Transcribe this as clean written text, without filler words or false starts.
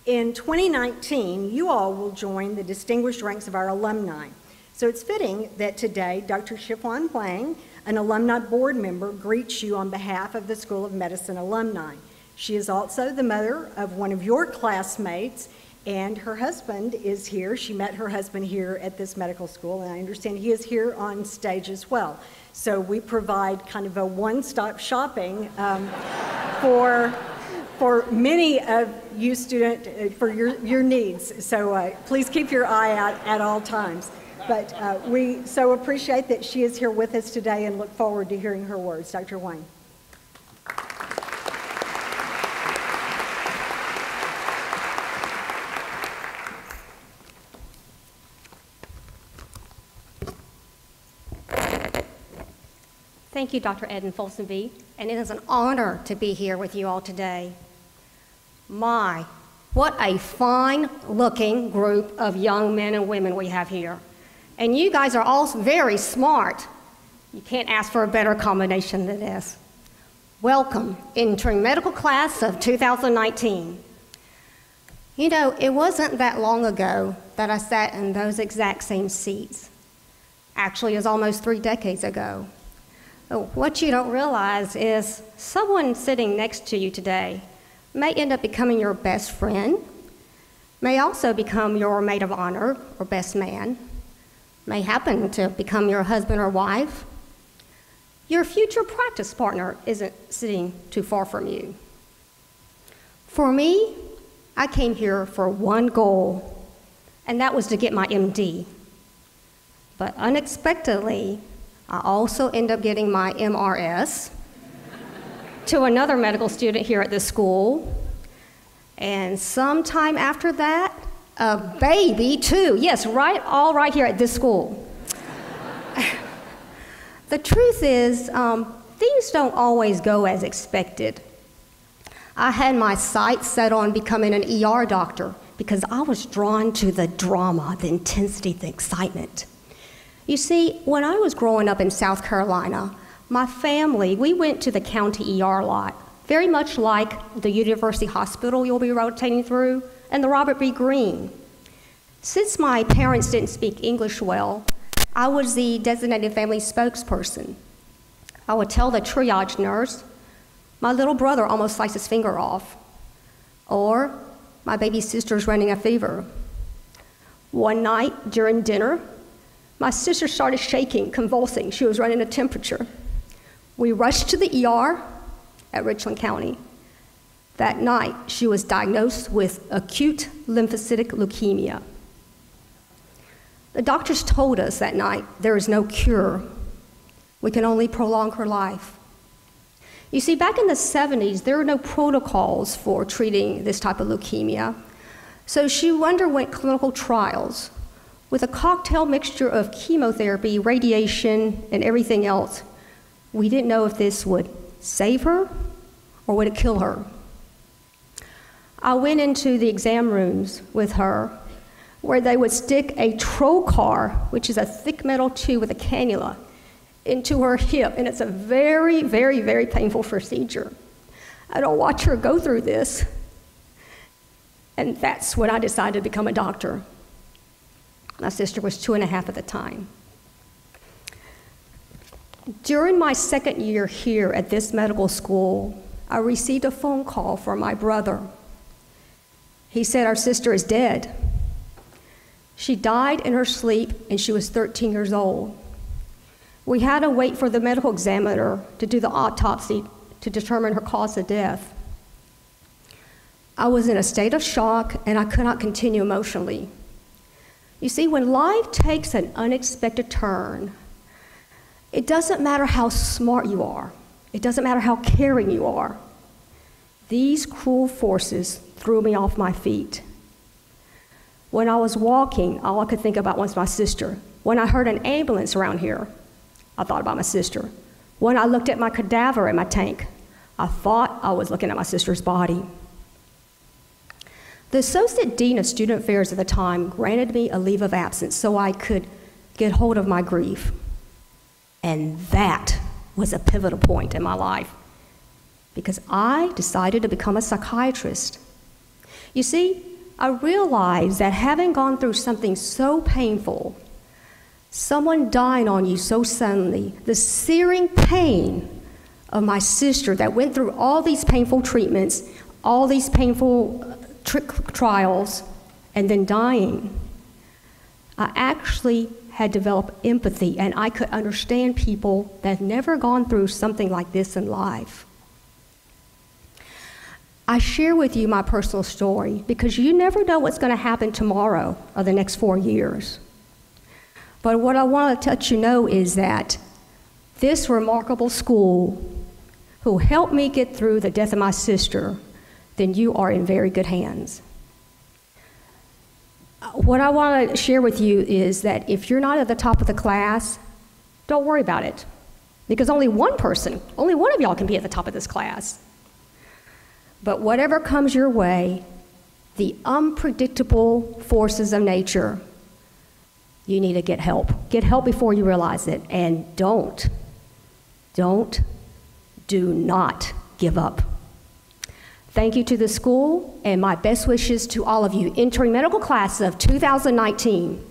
In 2019, you all will join the distinguished ranks of our alumni. So it's fitting that today, Dr. Chiufang Hwang, an alumni board member, greets you on behalf of the School of Medicine alumni. She is also the mother of one of your classmates, and her husband is here. She met her husband here at this medical school, and I understand he is here on stage as well. So we provide kind of a one-stop shopping for many of you for your needs. So please keep your eye out at all times. But we so appreciate that she is here with us today and look forward to hearing her words. Dr. Hwang. Thank you, Dr. Eden Folsonby, and it is an honor to be here with you all today. My, what a fine-looking group of young men and women we have here. And you guys are all very smart. You can't ask for a better combination than this. Welcome, entering medical class of 2019. You know, it wasn't that long ago that I sat in those exact same seats. Actually, it was almost 3 decades ago. What you don't realize is someone sitting next to you today may end up becoming your best friend, may also become your maid of honor or best man, may happen to become your husband or wife. Your future practice partner isn't sitting too far from you. For me, I came here for one goal, and that was to get my MD. But unexpectedly, I also end up getting my MRS to another medical student here at this school. And sometime after that, a baby too. Yes, all right here at this school. The truth is, things don't always go as expected. I had my sights set on becoming an ER doctor because I was drawn to the drama, the intensity, the excitement. You see, when I was growing up in South Carolina, my family, we went to the county ER lot, very much like the University Hospital you'll be rotating through, and the Robert B. Greene. Since my parents didn't speak English well, I was the designated family spokesperson. I would tell the triage nurse, my little brother almost sliced his finger off, or my baby sister's running a fever. One night during dinner, my sister started shaking, convulsing. She was running a temperature. We rushed to the ER at Richland County. That night, she was diagnosed with acute lymphocytic leukemia. The doctors told us that night there is no cure. We can only prolong her life. You see, back in the 70s, there were no protocols for treating this type of leukemia. So she underwent clinical trials with a cocktail mixture of chemotherapy, radiation, and everything else. We didn't know if this would save her or would it kill her. I went into the exam rooms with her where they would stick a trocar, which is a thick metal tube with a cannula, into her hip, and it's a very, very, very painful procedure. I don't watch her go through this, and that's when I decided to become a doctor. My sister was 2.5 at the time. During my second year here at this medical school, I received a phone call from my brother. He said, our sister is dead. She died in her sleep, and she was 13 years old. We had to wait for the medical examiner to do the autopsy to determine her cause of death. I was in a state of shock, and I could not continue emotionally. You see, when life takes an unexpected turn, it doesn't matter how smart you are. It doesn't matter how caring you are. These cruel forces threw me off my feet. When I was walking, all I could think about was my sister. When I heard an ambulance around here, I thought about my sister. When I looked at my cadaver in my tank, I thought I was looking at my sister's body. The Associate Dean of Student Affairs at the time granted me a leave of absence so I could get hold of my grief. And that was a pivotal point in my life because I decided to become a psychiatrist. You see, I realized that having gone through something so painful, someone dying on you so suddenly, the searing pain of my sister that went through all these painful treatments, all these painful trials, and then dying, I actually had developed empathy, and I could understand people that had never gone through something like this in life. I share with you my personal story because you never know what's going to happen tomorrow or the next 4 years. But what I want to let you know is that this remarkable school who helped me get through the death of my sister, then you are in very good hands. What I want to share with you is that if you're not at the top of the class, don't worry about it. Because only one of y'all can be at the top of this class. But whatever comes your way, the unpredictable forces of nature, you need to get help. Get help before you realize it. And do not give up. Thank you to the school, and my best wishes to all of you entering medical class of 2019.